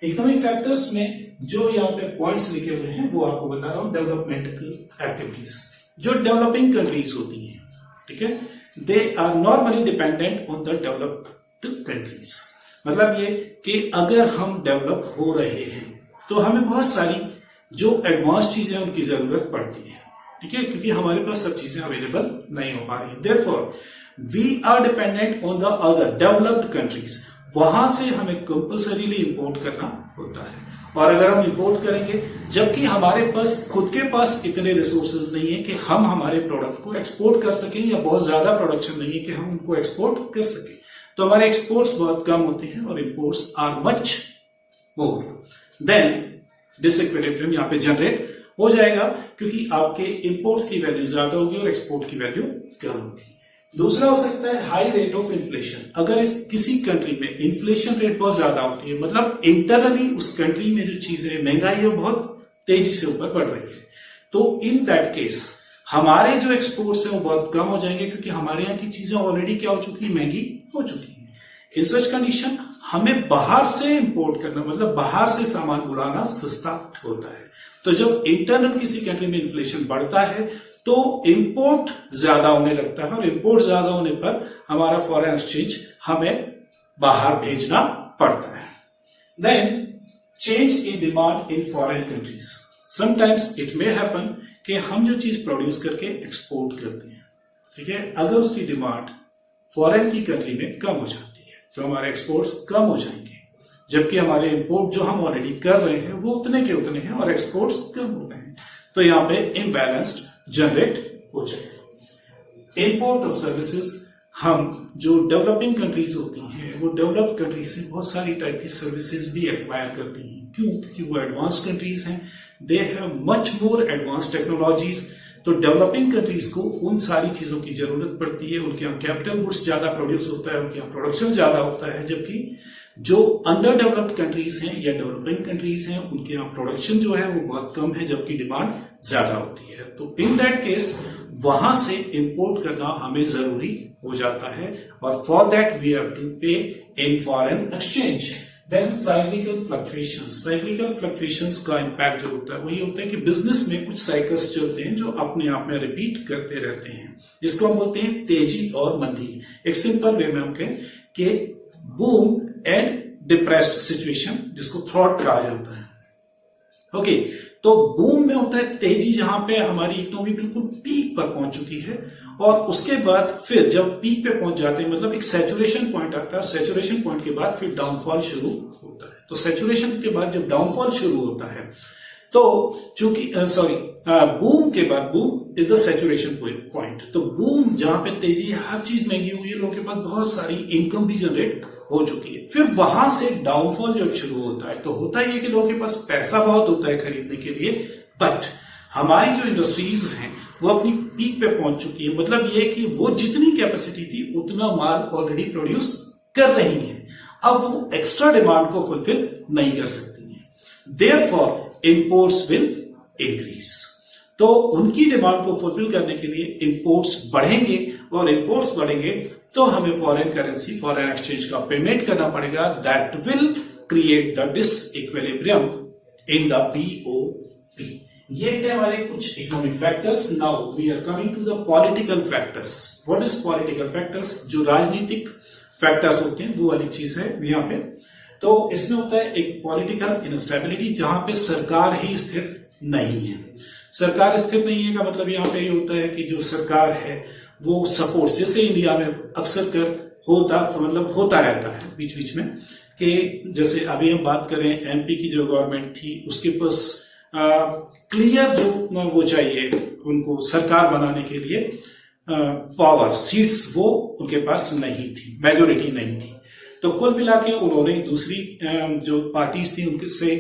इकोनॉमिक फैक्टर्स में जो यहाँ पे पॉइंट्स लिखे हुए हैं वो आपको बता रहा हूं। डेवलपमेंटल एक्टिविटीज, जो डेवलपिंग कंट्रीज होती हैं, ठीक है, they are normally dependent on the developed countries. मतलब ये कि अगर हम डेवलप हो रहे हैं तो हमें बहुत सारी जो एडवांस चीजें उनकी जरूरत पड़ती है। ठीक है, क्योंकि हमारे पास सब चीजें अवेलेबल नहीं हो पा रही है। Therefore we are dependent on the other developed countries, वहां से हमें कंपल्सरीली इंपोर्ट करना होता है। और अगर हम इंपोर्ट करेंगे जबकि हमारे पास खुद के पास इतने रिसोर्सेज नहीं है कि हम हमारे प्रोडक्ट को एक्सपोर्ट कर सकें, या बहुत ज्यादा प्रोडक्शन नहीं है कि हम उनको एक्सपोर्ट कर सकें, तो हमारे एक्सपोर्ट्स बहुत कम होते हैं और imports are much more, then disequilibrium यहाँ पे जनरेट हो जाएगा, क्योंकि आपके इंपोर्ट्स की वैल्यू ज्यादा होगी और एक्सपोर्ट की वैल्यू कम होगी। दूसरा हो सकता है हाई रेट ऑफ इन्फ्लेशन। अगर इस किसी कंट्री में इन्फ्लेशन रेट बहुत ज्यादा होती है, मतलब इंटरनली उस कंट्री में जो चीजें महंगाई है बहुत तेजी से ऊपर बढ़ रही है, तो इन दैट केस हमारे जो एक्सपोर्ट्स हैं वो बहुत कम हो जाएंगे, क्योंकि हमारे यहाँ की चीजें ऑलरेडी क्या हो चुकी है, महंगी हो चुकी है। इन सच कंडीशन हमें बाहर से इंपोर्ट करना, मतलब बाहर से सामान बुलाना सस्ता होता है। तो जब इंटरनल किसी कंट्री में इन्फ्लेशन बढ़ता है तो इंपोर्ट ज्यादा होने लगता है, और इंपोर्ट ज्यादा होने पर हमारा फॉरेन एक्सचेंज हमें बाहर भेजना पड़ता है। Then change in demand in foreign countries. Sometimes it may happen कि हम जो चीज प्रोड्यूस करके एक्सपोर्ट करते हैं, ठीक है, अगर उसकी डिमांड फॉरेन की कंट्री में कम हो जाती है तो हमारे एक्सपोर्ट्स कम हो जाएंगे, जबकि हमारे इंपोर्ट जो हम ऑलरेडी कर रहे हैं वो उतने के उतने हैं और एक्सपोर्ट्स कम हो रहे हैं, तो यहाँ पे इम्बैलेंस्ड जनरेट हो जाएगा। इंपोर्ट ऑफ सर्विसेज, हम जो डेवलपिंग कंट्रीज होती हैं वो डेवलप्ड कंट्रीज से बहुत सारी टाइप की सर्विसेज भी एक्वायर करती हैं। क्यों? क्योंकि वो एडवांस कंट्रीज हैं, they have much more advance technologies. तो डेवलपिंग कंट्रीज को उन सारी चीजों की जरूरत पड़ती है, उनके यहाँ कैपिटल गुड्स ज्यादा प्रोड्यूस होता है, उनके यहाँ प्रोडक्शन ज्यादा होता है, जबकि जो अंडर डेवलप्ड कंट्रीज हैं या डेवलपिंग कंट्रीज हैं उनके यहाँ प्रोडक्शन जो है वो बहुत कम है, जबकि डिमांड ज्यादा होती है। तो इन दैट केस वहां से इंपोर्ट करना हमें जरूरी हो जाता है, और for that we have to pay in foreign exchange. Then cyclical fluctuations का इम्पैक्ट जो होता है वो ये होता है कि बिजनेस में कुछ साइकिल्स चलते हैं जो अपने आप में रिपीट करते रहते हैं, जिसको हम बोलते हैं तेजी और मंदी। एक सिंपल वे में हम कहें कि बूम एंड डिप्रेस्ड सिचुएशन, जिसको थ्रॉट कहा जाता है। ओके, तो बूम में होता है तेजी, जहां पे हमारी इकोनॉमी बिल्कुल पीक पर पहुंच चुकी है, और उसके बाद फिर जब पीक पे पहुंच जाते हैं मतलब एक सैचुरेशन पॉइंट आता है, सैचुरेशन पॉइंट के बाद फिर डाउनफॉल शुरू होता है। तो सैचुरेशन के बाद जब डाउनफॉल शुरू होता है तो चूंकि बूम के बाद, boom is the saturation point, तो बूम जहां पे तेजी है, हर चीज महंगी हुई है, लोगों के पास बहुत सारी इनकम भी जनरेट हो चुकी है। फिर वहां से डाउनफॉल जब शुरू होता है तो होता ही है कि लोगों के पास पैसा बहुत होता है खरीदने के लिए, बट हमारी जो इंडस्ट्रीज हैं वो अपनी पीक पे पहुंच चुकी है। मतलब ये कि वो जितनी कैपेसिटी थी उतना माल ऑलरेडी प्रोड्यूस कर रही है, अब वो एक्स्ट्रा डिमांड को फुलफिल नहीं कर सकती है। देयरफॉर इंपोर्ट्स विल इंक्रीज, तो उनकी डिमांड को फुलफिल करने के लिए इंपोर्ट्स बढ़ेंगे, और इंपोर्ट्स बढ़ेंगे तो हमें फॉरेन करेंसी, फॉरेन एक्सचेंज का पेमेंट करना पड़ेगा। That will create the disequilibrium in the BOP। ये थे हमारे कुछ economic factors. Now we are coming to the political factors. What is political factors? जो राजनीतिक फैक्टर्स होते हैं वो वाली चीज है यहाँ पे। तो इसमें होता है एक पॉलिटिकल इनस्टेबिलिटी, जहां पे सरकार ही स्थिर नहीं है। सरकार स्थिर नहीं है का मतलब यहाँ पे ये होता है कि जो सरकार है वो सपोर्ट, जैसे इंडिया में अक्सर कर होता रहता है बीच बीच में, कि जैसे अभी हम बात करें MP की जो गवर्नमेंट थी उसके पास क्लियर जो वो चाहिए उनको सरकार बनाने के लिए पावर, सीट्स वो उनके पास नहीं थी, मेजोरिटी नहीं थी। तो कुल मिला के उन्होंने दूसरी जो पार्टीज थी उनके से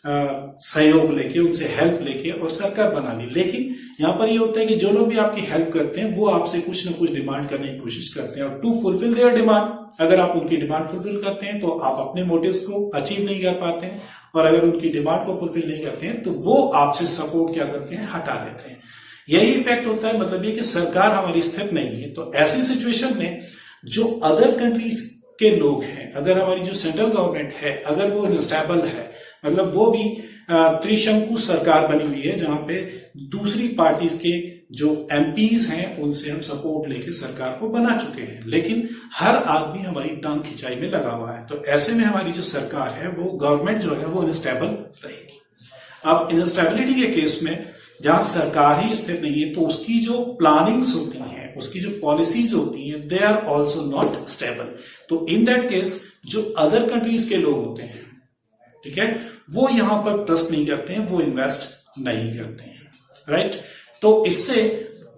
सहयोग लेके, उनसे हेल्प लेके और सरकार बना ली। लेकिन यहाँ पर ये होता है कि जो लोग भी आपकी हेल्प करते हैं वो आपसे कुछ ना कुछ डिमांड करने की कोशिश करते हैं, और टू फुलफिल देयर डिमांड, अगर आप उनकी डिमांड फुलफिल करते हैं तो आप अपने मोटिव्स को अचीव नहीं कर पाते हैं, और अगर उनकी डिमांड को फुलफिल नहीं करते हैं तो वो आपसे सपोर्ट क्या करते हैं, हटा लेते हैं। यही इफेक्ट होता है, मतलब ये कि सरकार हमारी स्थिर नहीं है। तो ऐसी सिचुएशन में जो अदर कंट्रीज के लोग हैं, अगर हमारी जो सेंट्रल गवर्नमेंट है अगर वो अनस्टेबल है, मतलब वो भी त्रिशंकु सरकार बनी हुई है जहां पे दूसरी पार्टीज के जो MPs हैं उनसे हम सपोर्ट लेके सरकार को बना चुके हैं, लेकिन हर आदमी हमारी टांग खिंचाई में लगा हुआ है। तो ऐसे में हमारी जो सरकार है, वो गवर्नमेंट जो है वो अनस्टेबल रहेगी। अब इनस्टेबिलिटी के केस में जहां सरकार ही स्थिर नहीं है तो उसकी जो प्लानिंग्स होती हैं, उसकी जो पॉलिसीज होती हैं, they are also not stable. तो इन दैट केस जो अदर कंट्रीज के लोग होते हैं, ठीक है, वो यहां पर ट्रस्ट नहीं करते हैं, वो इन्वेस्ट नहीं करते हैं, राइट। तो इससे,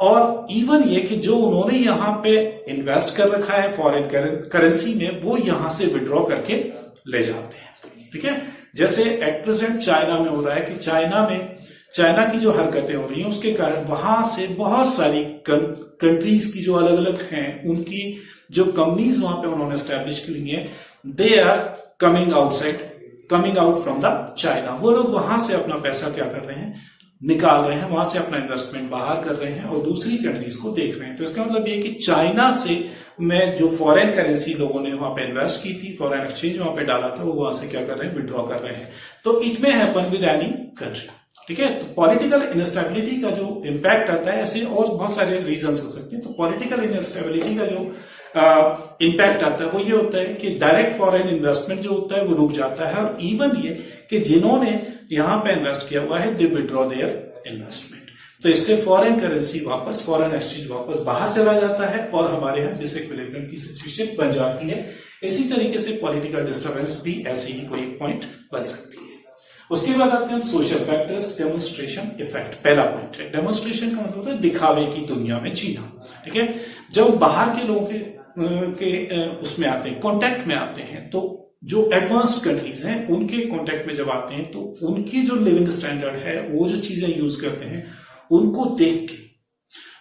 और इवन ये कि जो उन्होंने यहां पे इन्वेस्ट कर रखा है फॉरेन करेंसी में, वो यहां से विड्रॉ करके ले जाते हैं, ठीक है। जैसे एट प्रेजेंट चाइना में हो रहा है कि चाइना की जो हरकतें हो रही हैं उसके कारण वहां से बहुत सारी कंट्रीज की जो अलग अलग हैं उनकी जो कंपनीज वहां पे उन्होंने एस्टेब्लिश की है, they are coming out from the China. वो लोग वहां से अपना पैसा क्या कर रहे हैं, निकाल रहे हैं, वहां से अपना इन्वेस्टमेंट बाहर कर रहे हैं और दूसरी कंट्रीज को देख रहे हैं। तो इसका मतलब ये कि चाइना से में जो फॉरेन करेंसी लोगों ने वहां पे इन्वेस्ट की थी, फॉरेन एक्सचेंज वहां पे डाला था, वो वहां से क्या कर रहे हैं, विड्रॉ कर रहे हैं। तो it may happen with any country, ठीक है। तो पॉलिटिकल इनस्टेबिलिटी का जो इम्पैक्ट आता है, ऐसे और बहुत सारे रीजंस हो सकते हैं। तो पॉलिटिकल इनस्टेबिलिटी का जो इम्पैक्ट आता है वो ये होता है कि डायरेक्ट फॉरेन इन्वेस्टमेंट जो होता है वो रुक जाता है, और इवन ये कि जिन्होंने यहां पे इन्वेस्ट किया हुआ है दे विड्रॉ देयर इन्वेस्टमेंट। तो इससे फॉरेन करेंसी वापस, फॉरेन एक्सचेंज वापस बाहर चला जाता है और हमारे यहाँ डिसइक्विलिब्रियम की सिचुएशन बन जाती है। इसी तरीके से पॉलिटिकल डिस्टर्बेंस भी ऐसे ही कोई पॉइंट बन सकती है। उसके बाद आते हैं हम सोशल फैक्टर्स, डेमोन्स्ट्रेशन इफेक्ट। पहला पॉइंट है डेमोन्स्ट्रेशन का मतलब होता है दिखावे की दुनिया में जीना, ठीक है। जब बाहर के लोगों के उसमें आते हैं, कॉन्टेक्ट में आते हैं, तो जो एडवांस्ड कंट्रीज हैं उनके कॉन्टेक्ट में जब आते हैं तो उनकी जो लिविंग स्टैंडर्ड है, वो जो चीजें यूज करते हैं, उनको देख के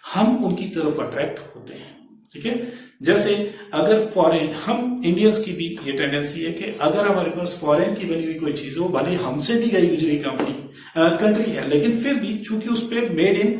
हम उनकी तरफ अट्रैक्ट होते हैं, ठीक है। जैसे अगर फॉरेन, हम इंडियंस की भी ये टेंडेंसी है कि अगर हमारे पास फॉरेन की बनी हुई कोई चीज हो, भले हमसे भी गई गुजरी कंट्री है, लेकिन फिर भी चूंकि उस पर मेड इन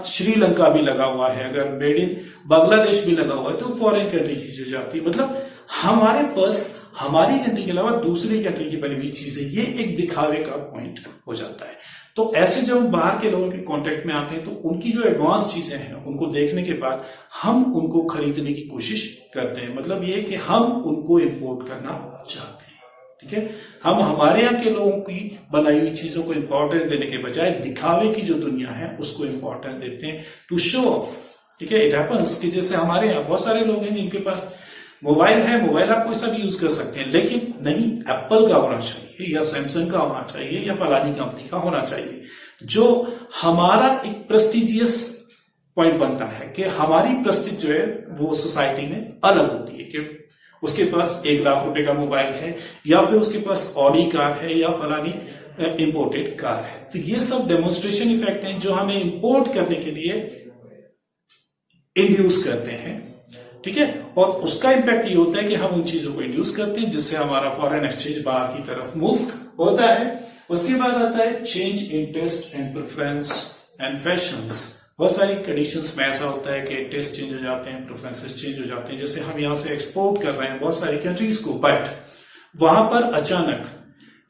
श्रीलंका भी लगा हुआ है, अगर मेड इन बांग्लादेश भी लगा हुआ है, तो फॉरेन कंट्री की चीज आती है। मतलब हमारे पास हमारी कंट्री के अलावा दूसरी कंट्री की बनी हुई चीजें, ये एक दिखावे का पॉइंट हो जाता है। तो ऐसे जब हम बाहर के लोगों के कांटेक्ट में आते हैं तो उनकी जो एडवांस चीजें हैं उनको देखने के बाद हम उनको खरीदने की कोशिश करते हैं। मतलब ये कि हम उनको इंपोर्ट करना चाहते हैं, ठीक है। हम हमारे यहाँ के लोगों की बनाई हुई चीजों को इंपॉर्टेंस देने के बजाय दिखावे की जो दुनिया है उसको इंपॉर्टेंस देते हैं, टू शो ऑफ, ठीक है। इट हैपेंस कि जैसे हमारे यहाँ बहुत सारे लोग हैं जिनके पास मोबाइल है, मोबाइल आप कोई सा भी यूज कर सकते हैं, लेकिन नहीं एप्पल का होना चाहिए या सैमसंग का होना चाहिए या फलानी कंपनी का होना चाहिए, जो हमारा एक प्रेस्टिजियस पॉइंट बनता है कि हमारी प्रेस्टिज जो है वो सोसाइटी में अलग होती है कि उसके पास 1 लाख रुपए का मोबाइल है या फिर उसके पास ऑडी कार है या फलानी इंपोर्टेड कार है। तो ये सब डेमोन्स्ट्रेशन इफेक्ट हैं जो हमें इंपोर्ट करने के लिए इंड्यूस करते हैं, ठीक है। और उसका इंपैक्ट ये होता है कि हम उन चीजों को इंड्यूस करते हैं जिससे हमारा फॉरेन एक्सचेंज बाहर की तरफ मूव होता है। उसके बाद आता है change in taste and preference and fashions. बहुत सारी कंडीशंस में ऐसा होता है कि टेस्ट चेंज हो जाते हैं, प्रेफरेंसेस चेंज हो जाते हैं। जैसे हम यहां से एक्सपोर्ट कर रहे हैं बहुत सारी कंट्रीज को, बट वहां पर अचानक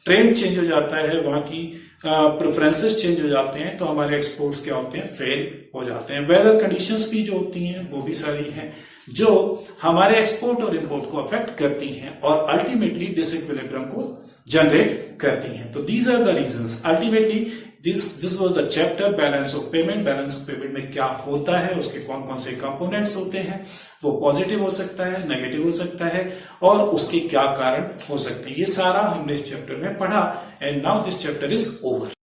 ट्रेंड चेंज हो जाता है, वहां की प्रेफरेंसेस चेंज हो जाते हैं, तो हमारे एक्सपोर्ट्स क्या होते हैं, फेल हो जाते हैं। वेदर कंडीशंस भी जो होती हैं वो भी सारी हैं जो हमारे एक्सपोर्ट और इंपोर्ट को अफेक्ट करती हैं और अल्टीमेटली डिसइक्विलिब्रियम को जनरेट करती हैं। तो these are the reasons. Ultimately this was the chapter balance of payment. Balance of payment में क्या होता है, उसके कौन कौन से कंपोनेंट्स होते हैं, वो पॉजिटिव हो सकता है, नेगेटिव हो सकता है, और उसके क्या कारण हो सकते हैं, ये सारा हमने इस चैप्टर में पढ़ा। And now this chapter is over.